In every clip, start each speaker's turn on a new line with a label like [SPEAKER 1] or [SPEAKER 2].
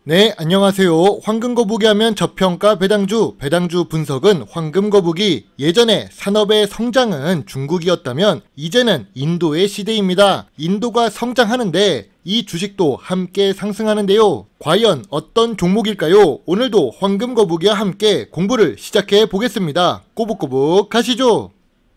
[SPEAKER 1] 네, 안녕하세요. 황금거북이 하면 저평가 배당주 분석은 황금거북이. 예전에 산업의 성장은 중국이었다면 이제는 인도의 시대입니다. 인도가 성장하는데 이 주식도 함께 상승하는데요. 과연 어떤 종목일까요? 오늘도 황금거북이와 함께 공부를 시작해 보겠습니다. 꼬북꼬북 가시죠.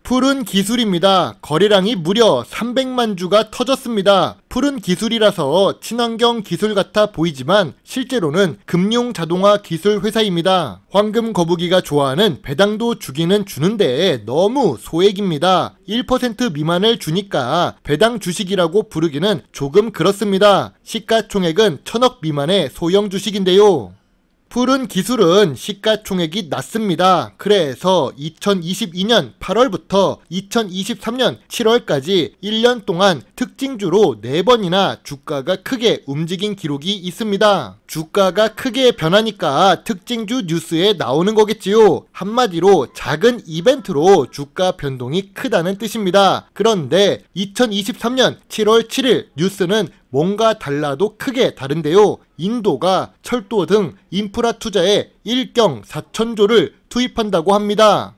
[SPEAKER 1] 푸른 기술입니다. 거래량이 무려 300만 주가 터졌습니다. 푸른 기술이라서 친환경 기술 같아 보이지만 실제로는 금융 자동화 기술 회사입니다. 황금거북이가 좋아하는 배당도 주기는 주는데 너무 소액입니다. 1% 미만을 주니까 배당 주식이라고 부르기는 조금 그렇습니다. 시가총액은 1000억 미만의 소형 주식인데요. 푸른 기술은 시가총액이 낮습니다. 그래서 2022년 8월부터 2023년 7월까지 1년 동안 특징주로 4번이나 주가가 크게 움직인 기록이 있습니다. 주가가 크게 변하니까 특징주 뉴스에 나오는 거겠지요. 한마디로 작은 이벤트로 주가 변동이 크다는 뜻입니다. 그런데 2023년 7월 7일 뉴스는 뭔가 달라도 크게 다른데요. 인도가 철도 등 인프라 투자에 1경 4천조를 투입한다고 합니다.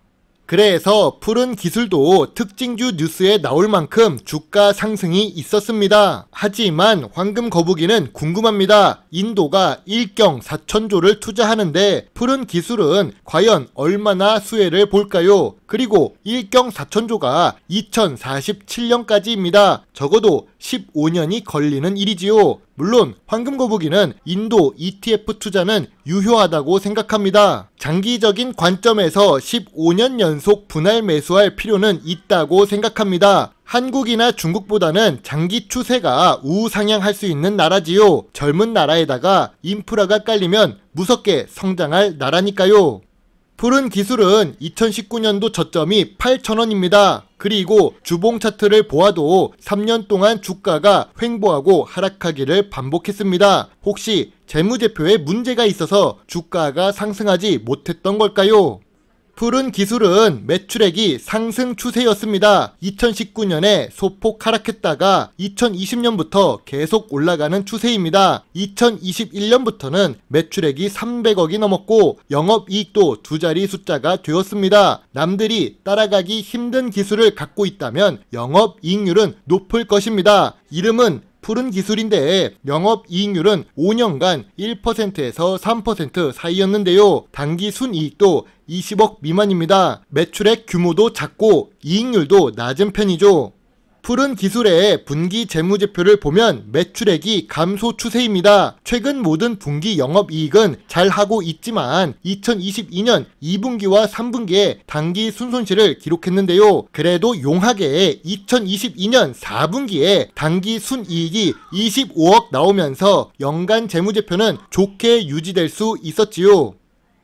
[SPEAKER 1] 그래서 푸른 기술도 특징주 뉴스에 나올 만큼 주가 상승이 있었습니다. 하지만 황금거북이는 궁금합니다. 인도가 1경 4천조를 투자하는데 푸른 기술은 과연 얼마나 수혜를 볼까요? 그리고 1경 4천조가 2047년까지입니다. 적어도 15년이 걸리는 일이지요. 물론 황금거북이는 인도 ETF 투자는 유효하다고 생각합니다. 장기적인 관점에서 15년 연속 분할 매수할 필요는 있다고 생각합니다. 한국이나 중국보다는 장기 추세가 우상향할 수 있는 나라지요. 젊은 나라에다가 인프라가 깔리면 무섭게 성장할 나라니까요. 푸른 기술은 2019년도 저점이 8,000원입니다. 그리고 주봉 차트를 보아도 3년 동안 주가가 횡보하고 하락하기를 반복했습니다. 혹시 재무제표에 문제가 있어서 주가가 상승하지 못했던 걸까요? 푸른 기술은 매출액이 상승 추세였습니다. 2019년에 소폭 하락했다가 2020년부터 계속 올라가는 추세입니다. 2021년부터는 매출액이 300억이 넘었고 영업이익도 두 자리 숫자가 되었습니다. 남들이 따라가기 힘든 기술을 갖고 있다면 영업이익률은 높을 것입니다. 이름은 푸른 기술인데 영업이익률은 5년간 1%에서 3% 사이였는데요. 단기 순이익도 20억 미만입니다. 매출액 규모도 작고 이익률도 낮은 편이죠. 푸른 기술의 분기 재무제표를 보면 매출액이 감소 추세입니다. 최근 모든 분기 영업이익은 잘하고 있지만 2022년 2분기와 3분기에 단기 순손실을 기록했는데요. 그래도 용하게 2022년 4분기에 단기 순이익이 25억 나오면서 연간 재무제표는 좋게 유지될 수 있었지요.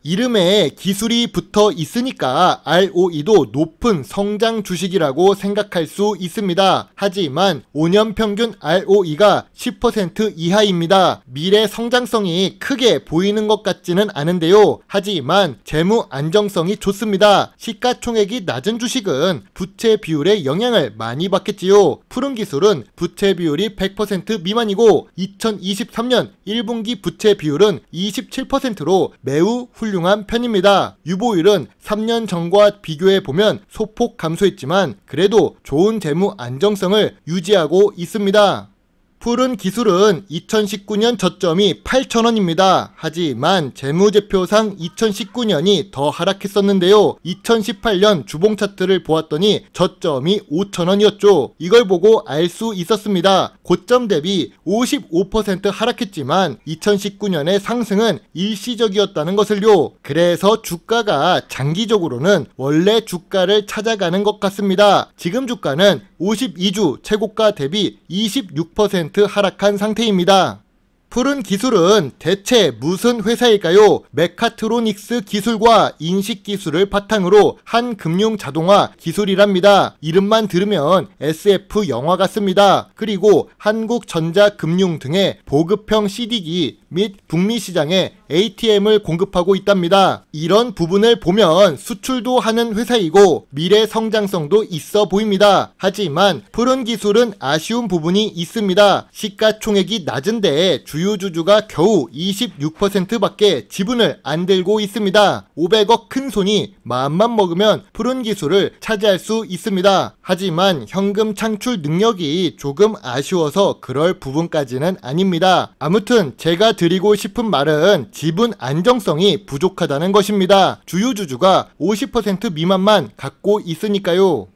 [SPEAKER 1] 이름에 기술이 붙어 있으니까 ROE도 높은 성장 주식이라고 생각할 수 있습니다. 하지만 5년 평균 ROE가 10% 이하입니다. 미래 성장성이 크게 보이는 것 같지는 않은데요. 하지만 재무 안정성이 좋습니다. 시가총액이 낮은 주식은 부채 비율에 영향을 많이 받겠지요. 푸른 기술은 부채 비율이 100% 미만이고 2023년 1분기 부채 비율은 27%로 매우 훌륭한 편입니다. 유보율은 3년 전과 비교해보면 소폭 감소했지만 그래도 좋은 재무 안정성을 유지하고 있습니다. 푸른 기술은 2019년 저점이 8,000원입니다. 하지만 재무제표상 2019년이 더 하락했었는데요. 2018년 주봉 차트를 보았더니 저점이 5,000원이었죠. 이걸 보고 알 수 있었습니다. 고점 대비 55% 하락했지만 2019년의 상승은 일시적이었다는 것을요. 그래서 주가가 장기적으로는 원래 주가를 찾아가는 것 같습니다. 지금 주가는 52주 최고가 대비 26% 하락한 상태입니다. 푸른 기술은 대체 무슨 회사일까요? 메카트로닉스 기술과 인식 기술을 바탕으로 한 금융 자동화 기술이랍니다. 이름만 들으면 SF 영화 같습니다. 그리고 한국전자금융 등의 보급형 CD기 및 북미 시장에 ATM을 공급하고 있답니다. 이런 부분을 보면 수출도 하는 회사이고 미래 성장성도 있어 보입니다. 하지만 푸른 기술은 아쉬운 부분이 있습니다. 시가총액이 낮은데 주요 주요 주주가 겨우 26%밖에 지분을 안 들고 있습니다. 500억 큰 손이 마음만 먹으면 푸른 기술을 차지할 수 있습니다. 하지만 현금 창출 능력이 조금 아쉬워서 그럴 부분까지는 아닙니다. 아무튼 제가 드리고 싶은 말은 지분 안정성이 부족하다는 것입니다. 주요 주주가 50% 미만만 갖고 있으니까요.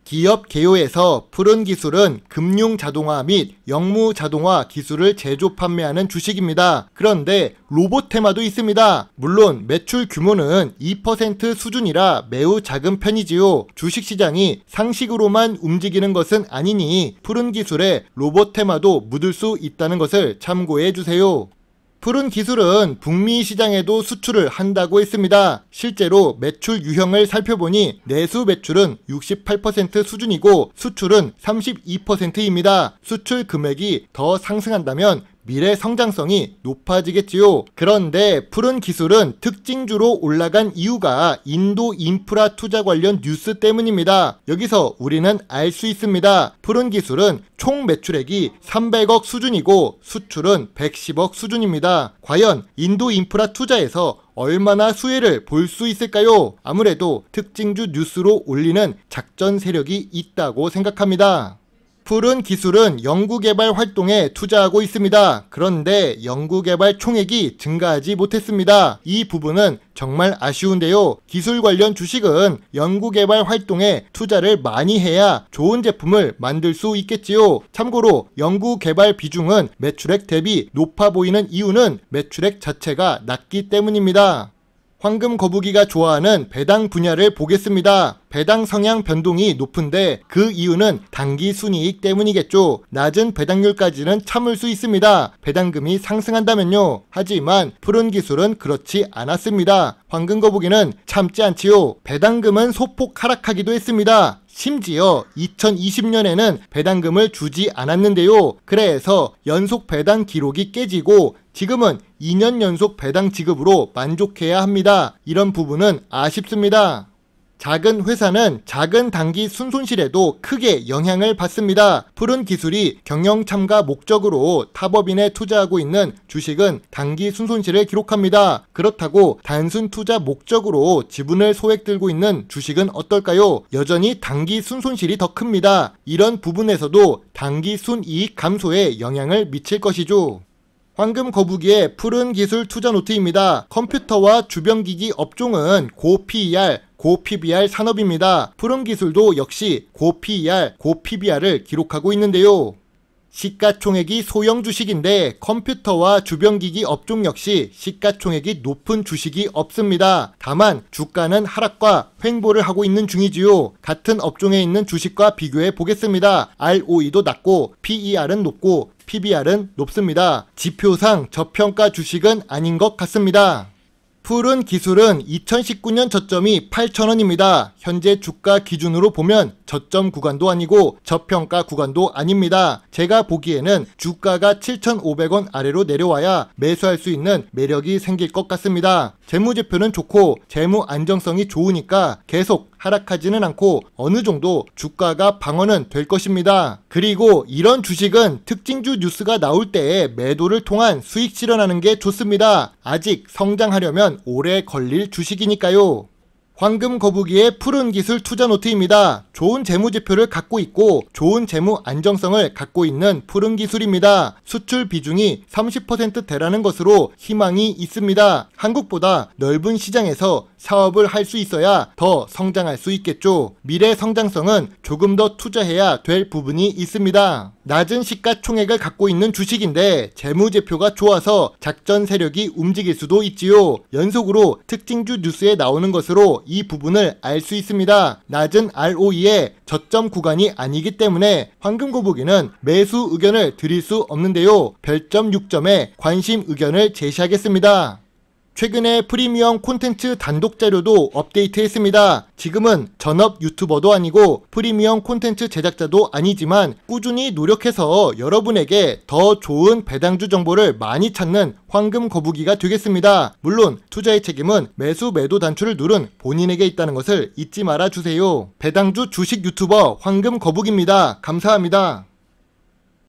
[SPEAKER 1] 기업 개요에서 푸른 기술은 금융 자동화 및 영무 자동화 기술을 제조 판매하는 주식입니다. 그런데 로봇 테마도 있습니다. 물론 매출 규모는 2% 수준이라 매우 작은 편이지요. 주식시장이 상식으로만 움직이는 것은 아니니 푸른 기술에 로봇 테마도 묻을 수 있다는 것을 참고해 주세요. 푸른 기술은 북미 시장에도 수출을 한다고 했습니다. 실제로 매출 유형을 살펴보니 내수 매출은 68% 수준이고 수출은 32%입니다. 수출 금액이 더 상승한다면 미래 성장성이 높아지겠지요. 그런데 푸른 기술은 특징주로 올라간 이유가 인도 인프라 투자 관련 뉴스 때문입니다. 여기서 우리는 알 수 있습니다. 푸른 기술은 총 매출액이 300억 수준이고 수출은 110억 수준입니다. 과연 인도 인프라 투자에서 얼마나 수혜를 볼 수 있을까요? 아무래도 특징주 뉴스로 올리는 작전 세력이 있다고 생각합니다. 푸른 기술은 연구개발 활동에 투자하고 있습니다. 그런데 연구개발 총액이 증가하지 못했습니다. 이 부분은 정말 아쉬운데요. 기술 관련 주식은 연구개발 활동에 투자를 많이 해야 좋은 제품을 만들 수 있겠지요. 참고로 연구개발 비중은 매출액 대비 높아 보이는 이유는 매출액 자체가 낮기 때문입니다. 황금 거북이가 좋아하는 배당 분야를 보겠습니다. 배당 성향 변동이 높은데 그 이유는 단기 순이익 때문이겠죠. 낮은 배당률까지는 참을 수 있습니다. 배당금이 상승한다면요. 하지만 푸른 기술은 그렇지 않았습니다. 황금 거북이는 참지 않지요. 배당금은 소폭 하락하기도 했습니다. 심지어 2020년에는 배당금을 주지 않았는데요. 그래서 연속 배당 기록이 깨지고 지금은 2년 연속 배당 지급으로 만족해야 합니다. 이런 부분은 아쉽습니다. 작은 회사는 작은 단기 순손실에도 크게 영향을 받습니다. 푸른 기술이 경영 참가 목적으로 타법인에 투자하고 있는 주식은 단기 순손실을 기록합니다. 그렇다고 단순 투자 목적으로 지분을 소액 들고 있는 주식은 어떨까요? 여전히 단기 순손실이 더 큽니다. 이런 부분에서도 단기 순이익 감소에 영향을 미칠 것이죠. 황금 거북이의 푸른 기술 투자 노트입니다. 컴퓨터와 주변기기 업종은 고 PER, 고 PBR 산업입니다. 푸른 기술도 역시 고 PER, 고 PBR을 기록하고 있는데요. 시가총액이 소형 주식인데 컴퓨터와 주변기기 업종 역시 시가총액이 높은 주식이 없습니다. 다만 주가는 하락과 횡보를 하고 있는 중이지요. 같은 업종에 있는 주식과 비교해 보겠습니다. ROE도 낮고 PER은 높고 PBR은 높습니다. 지표상 저평가 주식은 아닌 것 같습니다. 푸른 기술은 2019년 저점이 8,000원입니다. 현재 주가 기준으로 보면 저점 구간도 아니고 저평가 구간도 아닙니다. 제가 보기에는 주가가 7,500원 아래로 내려와야 매수할 수 있는 매력이 생길 것 같습니다. 재무제표는 좋고 재무 안정성이 좋으니까 계속 하락하지는 않고 어느 정도 주가가 방어는 될 것입니다. 그리고 이런 주식은 특징주 뉴스가 나올 때 매도를 통한 수익 실현하는 게 좋습니다. 아직 성장하려면 오래 걸릴 주식이니까요. 황금 거북이의 푸른 기술 투자 노트입니다. 좋은 재무지표를 갖고 있고 좋은 재무 안정성을 갖고 있는 푸른 기술입니다. 수출 비중이 30%대라는 것으로 희망이 있습니다. 한국보다 넓은 시장에서 사업을 할 수 있어야 더 성장할 수 있겠죠. 미래 성장성은 조금 더 투자해야 될 부분이 있습니다. 낮은 시가총액을 갖고 있는 주식인데 재무제표가 좋아서 작전 세력이 움직일 수도 있지요. 연속으로 특징주 뉴스에 나오는 것으로 이 부분을 알 수 있습니다. 낮은 ROE의 저점 구간이 아니기 때문에 황금 거북이는 매수 의견을 드릴 수 없는데요. 별점 6점에 관심 의견을 제시하겠습니다. 최근에 프리미엄 콘텐츠 단독 자료도 업데이트했습니다. 지금은 전업 유튜버도 아니고 프리미엄 콘텐츠 제작자도 아니지만 꾸준히 노력해서 여러분에게 더 좋은 배당주 정보를 많이 찾는 황금 거북이가 되겠습니다. 물론 투자의 책임은 매수 매도 단추를 누른 본인에게 있다는 것을 잊지 말아 주세요. 배당주 주식 유튜버 황금 거북입니다. 감사합니다.